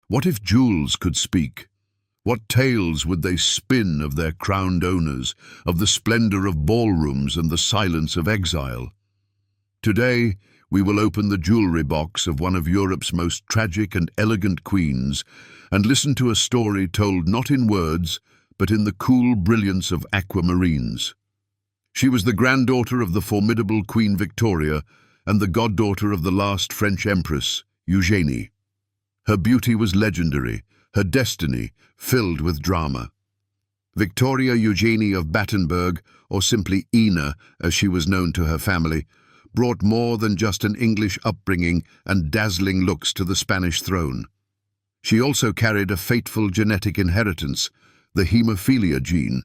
What if jewels could speak? What tales would they spin of their crowned owners, of the splendor of ballrooms and the silence of exile? Today, we will open the jewelry box of one of Europe's most tragic and elegant queens and listen to a story told not in words, but in the cool brilliance of aquamarines. She was the granddaughter of the formidable Queen Victoria and the goddaughter of the last French Empress, Eugenie. Her beauty was legendary, her destiny filled with drama. Victoria Eugenie of Battenberg, or simply Ina as she was known to her family, brought more than just an English upbringing and dazzling looks to the Spanish throne. She also carried a fateful genetic inheritance, the haemophilia gene.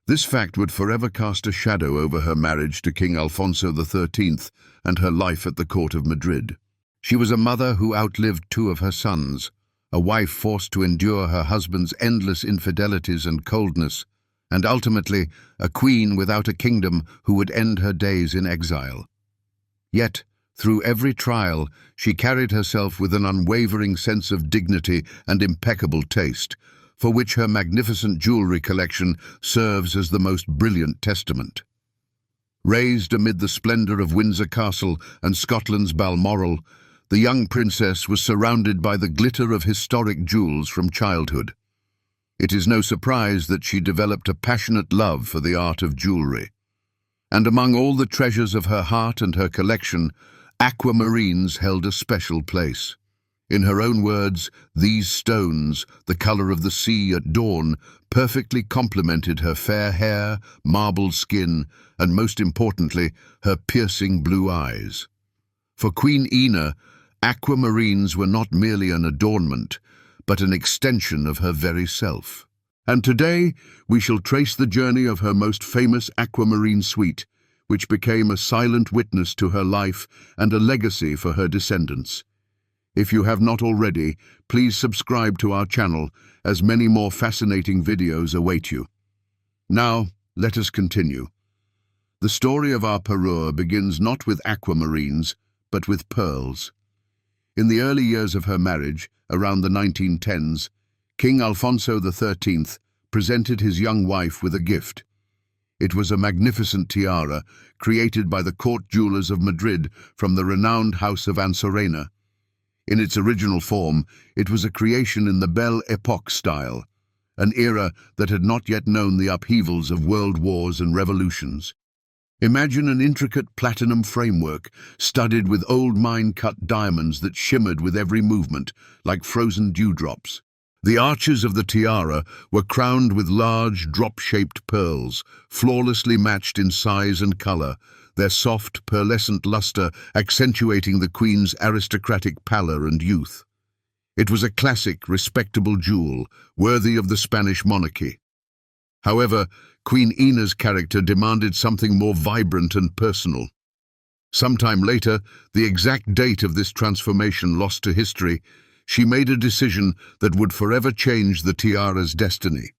This fact would forever cast a shadow over her marriage to King Alfonso XIII and her life at the court of Madrid. She was a mother who outlived two of her sons, a wife forced to endure her husband's endless infidelities and coldness, and ultimately a queen without a kingdom who would end her days in exile. Yet, through every trial, she carried herself with an unwavering sense of dignity and impeccable taste, for which her magnificent jewelry collection serves as the most brilliant testament. Raised amid the splendor of Windsor Castle and Scotland's Balmoral, the young princess was surrounded by the glitter of historic jewels from childhood. It is no surprise that she developed a passionate love for the art of jewelry. And among all the treasures of her heart and her collection, aquamarines held a special place. In her own words, these stones, the color of the sea at dawn, perfectly complemented her fair hair, marble skin, and most importantly, her piercing blue eyes. For Queen Ina, aquamarines were not merely an adornment, but an extension of her very self. And today, we shall trace the journey of her most famous aquamarine suite, which became a silent witness to her life and a legacy for her descendants. If you have not already, please subscribe to our channel, as many more fascinating videos await you. Now, let us continue. The story of our parure begins not with aquamarines, but with pearls. In the early years of her marriage, around the 1910s, King Alfonso XIII presented his young wife with a gift. It was a magnificent tiara created by the court jewelers of Madrid from the renowned house of Ansorena. In its original form, it was a creation in the Belle Époque style, an era that had not yet known the upheavals of world wars and revolutions. Imagine an intricate platinum framework studded with old mine-cut diamonds that shimmered with every movement, like frozen dewdrops. The arches of the tiara were crowned with large, drop-shaped pearls, flawlessly matched in size and color, their soft, pearlescent luster accentuating the queen's aristocratic pallor and youth. It was a classic, respectable jewel, worthy of the Spanish monarchy. However, Queen Ina's character demanded something more vibrant and personal. Sometime later, the exact date of this transformation lost to history, she made a decision that would forever change the tiara's destiny.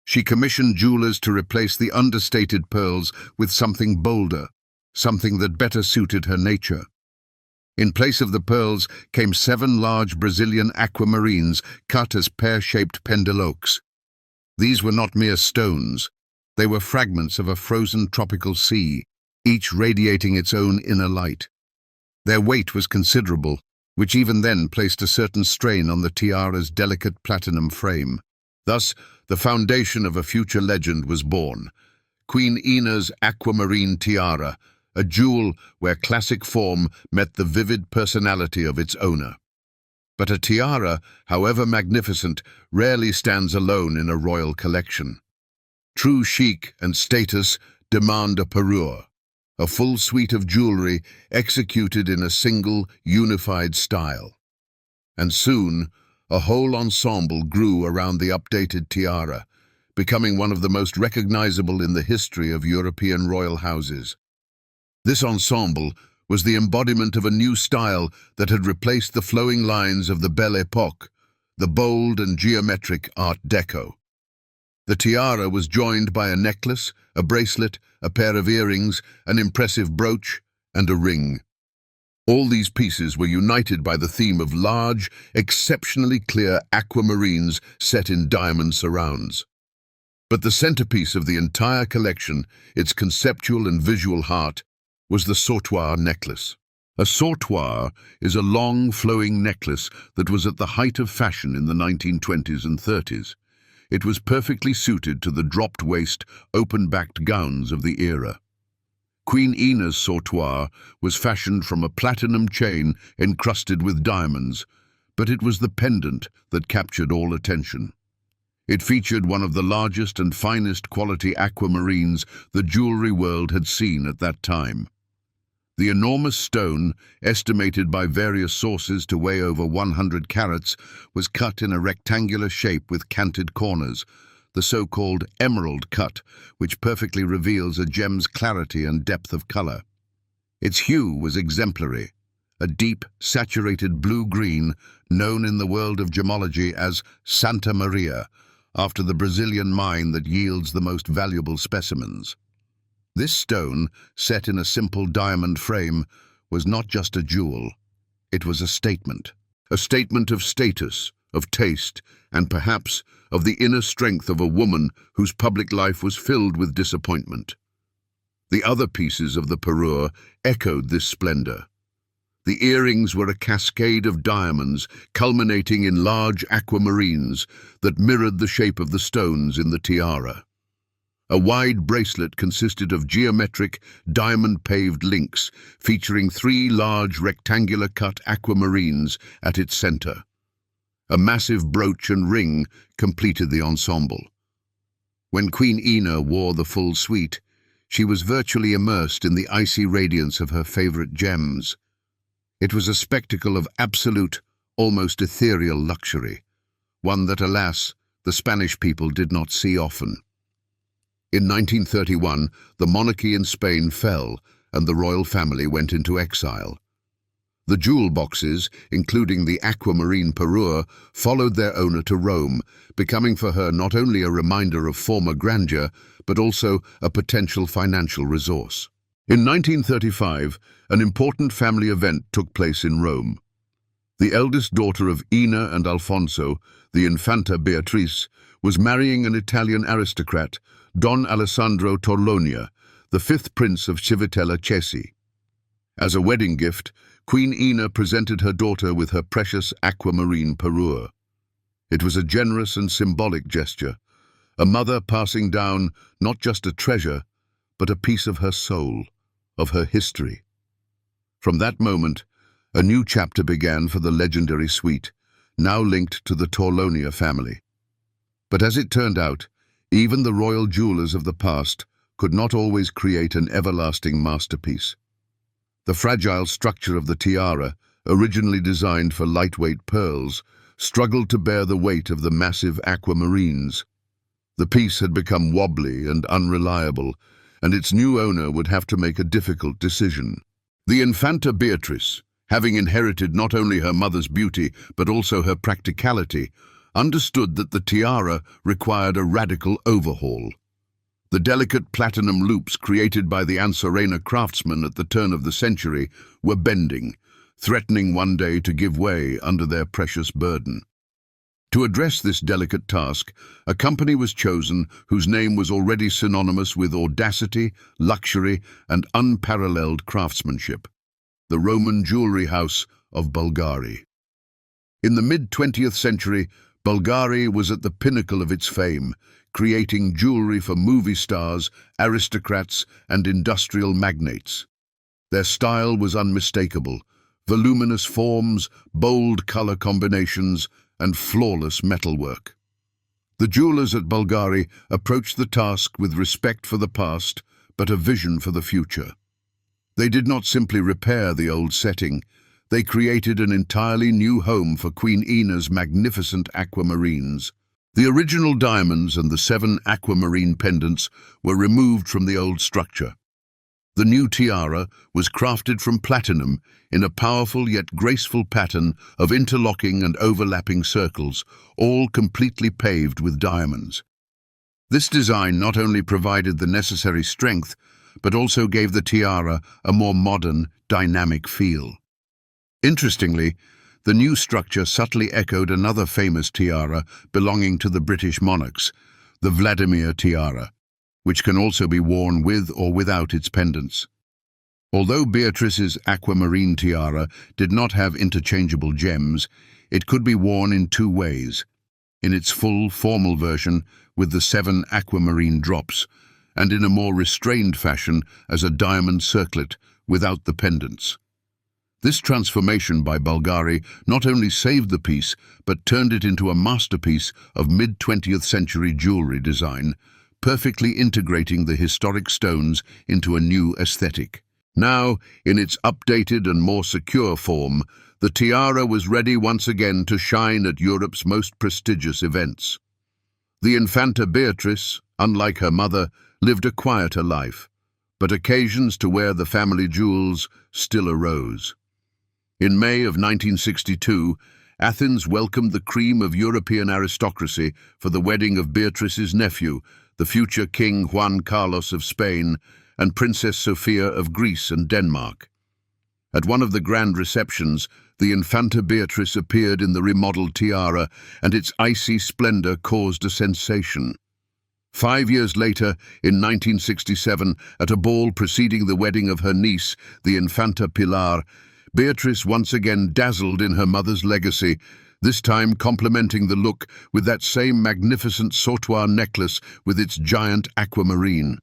She commissioned jewelers to replace the understated pearls with something bolder, something that better suited her nature. In place of the pearls came 7 large Brazilian aquamarines cut as pear-shaped pendeloques. These were not mere stones. They were fragments of a frozen tropical sea, each radiating its own inner light. Their weight was considerable, which even then placed a certain strain on the tiara's delicate platinum frame. Thus, the foundation of a future legend was born. Queen Ina's aquamarine tiara, a jewel where classic form met the vivid personality of its owner. But a tiara, however magnificent, rarely stands alone in a royal collection. True chic and status demand a parure, a full suite of jewelry executed in a single, unified style. And soon, a whole ensemble grew around the updated tiara, becoming one of the most recognizable in the history of European royal houses. This ensemble was the embodiment of a new style that had replaced the flowing lines of the Belle Époque, the bold and geometric Art Deco. The tiara was joined by a necklace, a bracelet, a pair of earrings, an impressive brooch, and a ring. All these pieces were united by the theme of large, exceptionally clear aquamarines set in diamond surrounds. But the centerpiece of the entire collection, its conceptual and visual heart, was the sautoir necklace. A sautoir is a long, flowing necklace that was at the height of fashion in the 1920s and 30s. It was perfectly suited to the dropped-waist, open-backed gowns of the era. Queen Ina's sautoir was fashioned from a platinum chain encrusted with diamonds, but it was the pendant that captured all attention. It featured one of the largest and finest quality aquamarines the jewelry world had seen at that time. The enormous stone, estimated by various sources to weigh over 100 carats, was cut in a rectangular shape with canted corners, the so-called emerald cut, which perfectly reveals a gem's clarity and depth of color. Its hue was exemplary, a deep, saturated blue-green, known in the world of gemology as Santa Maria, after the Brazilian mine that yields the most valuable specimens. This stone, set in a simple diamond frame, was not just a jewel. It was a statement of status, of taste, and perhaps of the inner strength of a woman whose public life was filled with disappointment. The other pieces of the parure echoed this splendor. The earrings were a cascade of diamonds, culminating in large aquamarines that mirrored the shape of the stones in the tiara. A wide bracelet consisted of geometric, diamond-paved links, featuring 3 large rectangular-cut aquamarines at its center. A massive brooch and ring completed the ensemble. When Queen Ina wore the full suite, she was virtually immersed in the icy radiance of her favorite gems. It was a spectacle of absolute, almost ethereal luxury, one that, alas, the Spanish people did not see often. In 1931, the monarchy in Spain fell, and the royal family went into exile. The jewel boxes, including the aquamarine parure, followed their owner to Rome, becoming for her not only a reminder of former grandeur, but also a potential financial resource. In 1935, an important family event took place in Rome. The eldest daughter of Ina and Alfonso, the Infanta Beatrice, was marrying an Italian aristocrat, Don Alessandro Torlonia, the 5th Prince of Civitella Cesi. As a wedding gift, Queen Ina presented her daughter with her precious aquamarine parure. It was a generous and symbolic gesture, a mother passing down not just a treasure, but a piece of her soul, of her history. From that moment, a new chapter began for the legendary suite, now linked to the Torlonia family. But as it turned out, even the royal jewelers of the past could not always create an everlasting masterpiece. The fragile structure of the tiara, originally designed for lightweight pearls, struggled to bear the weight of the massive aquamarines. The piece had become wobbly and unreliable, and its new owner would have to make a difficult decision. The Infanta Beatrice, having inherited not only her mother's beauty but also her practicality, understood that the tiara required a radical overhaul. The delicate platinum loops created by the Anserena craftsmen at the turn of the century were bending, threatening one day to give way under their precious burden. To address this delicate task, a company was chosen whose name was already synonymous with audacity, luxury, and unparalleled craftsmanship: the Roman jewelry house of Bulgari. In the mid-20th century, Bulgari was at the pinnacle of its fame, creating jewelry for movie stars, aristocrats, and industrial magnates. Their style was unmistakable: voluminous forms, bold color combinations, and flawless metalwork. The jewelers at Bulgari approached the task with respect for the past, but a vision for the future. They did not simply repair the old setting, they created an entirely new home for Queen Ina's magnificent aquamarines. The original diamonds and the 7 aquamarine pendants were removed from the old structure. The new tiara was crafted from platinum in a powerful yet graceful pattern of interlocking and overlapping circles, all completely paved with diamonds. This design not only provided the necessary strength, but also gave the tiara a more modern, dynamic feel. Interestingly, the new structure subtly echoed another famous tiara belonging to the British monarchs, the Vladimir tiara, which can also be worn with or without its pendants. Although Beatrice's aquamarine tiara did not have interchangeable gems, it could be worn in two ways: in its full, formal version with the 7 aquamarine drops, and in a more restrained fashion as a diamond circlet without the pendants. This transformation by Bulgari not only saved the piece, but turned it into a masterpiece of mid-20th century jewelry design, perfectly integrating the historic stones into a new aesthetic. Now, in its updated and more secure form, the tiara was ready once again to shine at Europe's most prestigious events. The Infanta Beatrice, unlike her mother, lived a quieter life, but occasions to wear the family jewels still arose. In May of 1962, Athens welcomed the cream of European aristocracy for the wedding of Beatrice's nephew, the future King Juan Carlos of Spain, and Princess Sophia of Greece and Denmark. At one of the grand receptions, the Infanta Beatrice appeared in the remodeled tiara, and its icy splendor caused a sensation. 5 years later, in 1967, at a ball preceding the wedding of her niece, the Infanta Pilar, Beatrice once again dazzled in her mother's legacy, this time complementing the look with that same magnificent sautoir necklace with its giant aquamarine.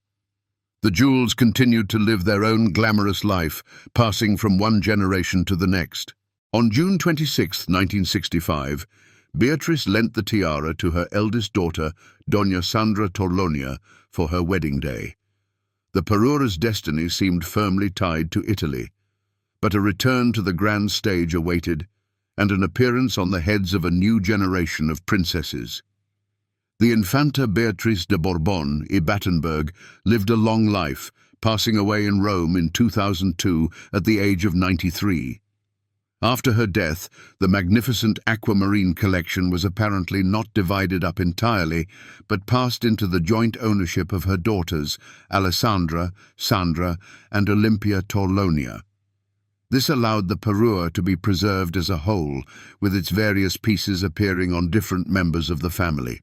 The jewels continued to live their own glamorous life, passing from one generation to the next. On June 26, 1965, Beatrice lent the tiara to her eldest daughter, Doña Sandra Torlonia, for her wedding day. The parure's destiny seemed firmly tied to Italy, but a return to the grand stage awaited, and an appearance on the heads of a new generation of princesses. The Infanta Beatrice de Bourbon y Battenberg lived a long life, passing away in Rome in 2002 at the age of 93. After her death, the magnificent aquamarine collection was apparently not divided up entirely, but passed into the joint ownership of her daughters, Alessandra, Sandra, and Olympia Torlonia. This allowed the parure to be preserved as a whole, with its various pieces appearing on different members of the family.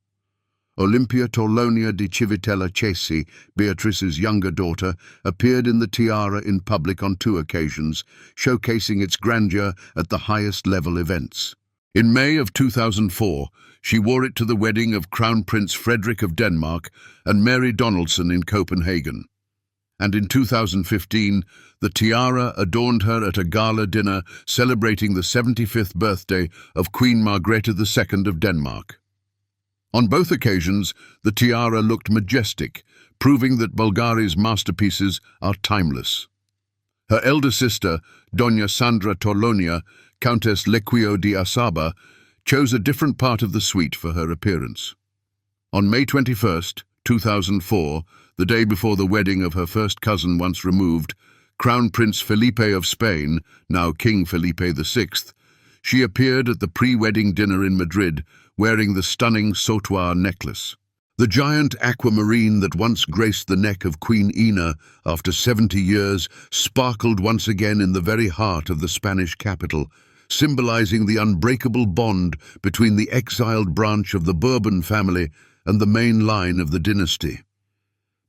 Olympia Torlonia di Civitella Cesi, Beatrice's younger daughter, appeared in the tiara in public on 2 occasions, showcasing its grandeur at the highest-level events. In May of 2004, she wore it to the wedding of Crown Prince Frederick of Denmark and Mary Donaldson in Copenhagen. And in 2015, the tiara adorned her at a gala dinner celebrating the 75th birthday of Queen Margrethe II of Denmark. On both occasions, the tiara looked majestic, proving that Bulgari's masterpieces are timeless. Her elder sister, Doña Sandra Torlonia, Countess Lequio di Asaba, chose a different part of the suite for her appearance. On May 21, 2004, the day before the wedding of her first cousin once removed, Crown Prince Felipe of Spain, now King Felipe VI, she appeared at the pre-wedding dinner in Madrid, wearing the stunning sautoir necklace. The giant aquamarine that once graced the neck of Queen Ina after 70 years sparkled once again in the very heart of the Spanish capital, symbolizing the unbreakable bond between the exiled branch of the Bourbon family and the main line of the dynasty.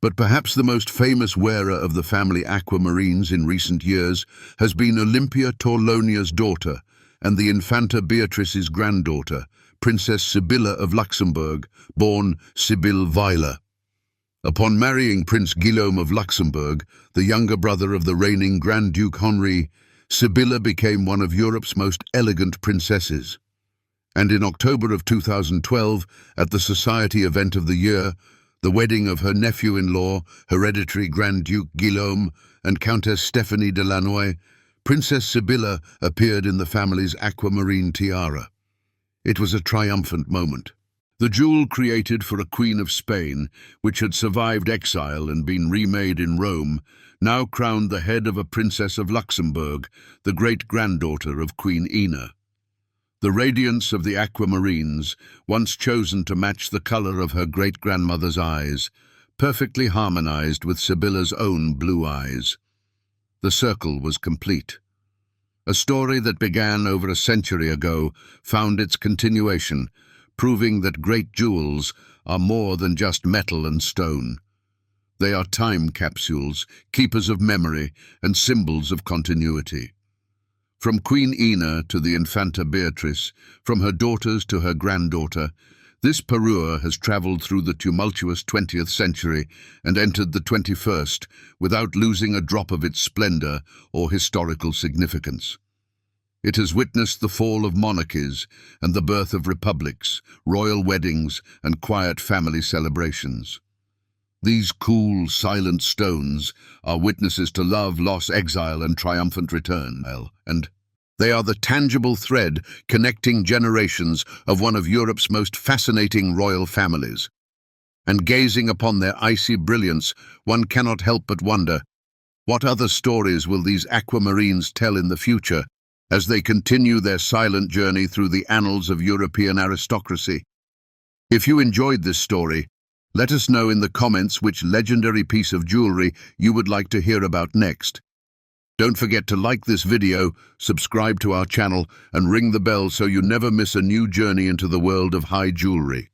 But perhaps the most famous wearer of the family aquamarines in recent years has been Olympia Torlonia's daughter and the Infanta Beatrice's granddaughter, Princess Sibylla of Luxembourg, born Sibylle Weiler. Upon marrying Prince Guillaume of Luxembourg, the younger brother of the reigning Grand Duke Henri, Sibylla became one of Europe's most elegant princesses. And in October of 2012, at the Society event of the year, the wedding of her nephew-in-law, hereditary Grand Duke Guillaume, and Countess Stéphanie de Lannoy, Princess Sibylla appeared in the family's aquamarine tiara. It was a triumphant moment. The jewel created for a Queen of Spain, which had survived exile and been remade in Rome, now crowned the head of a Princess of Luxembourg, the great-granddaughter of Queen Ina. The radiance of the aquamarines, once chosen to match the color of her great-grandmother's eyes, perfectly harmonized with Sibylla's own blue eyes. The circle was complete. A story that began over a century ago found its continuation, proving that great jewels are more than just metal and stone. They are time capsules, keepers of memory, and symbols of continuity. From Queen Ina to the Infanta Beatrice, from her daughters to her granddaughter, this parure has travelled through the tumultuous 20th century and entered the 21st without losing a drop of its splendour or historical significance. It has witnessed the fall of monarchies and the birth of republics, royal weddings and quiet family celebrations. These cool, silent stones are witnesses to love, loss, exile and triumphant return, and they are the tangible thread connecting generations of one of Europe's most fascinating royal families. And gazing upon their icy brilliance, one cannot help but wonder, what other stories will these aquamarines tell in the future as they continue their silent journey through the annals of European aristocracy? If you enjoyed this story, let us know in the comments which legendary piece of jewelry you would like to hear about next. Don't forget to like this video, subscribe to our channel, and ring the bell so you never miss a new journey into the world of high jewelry.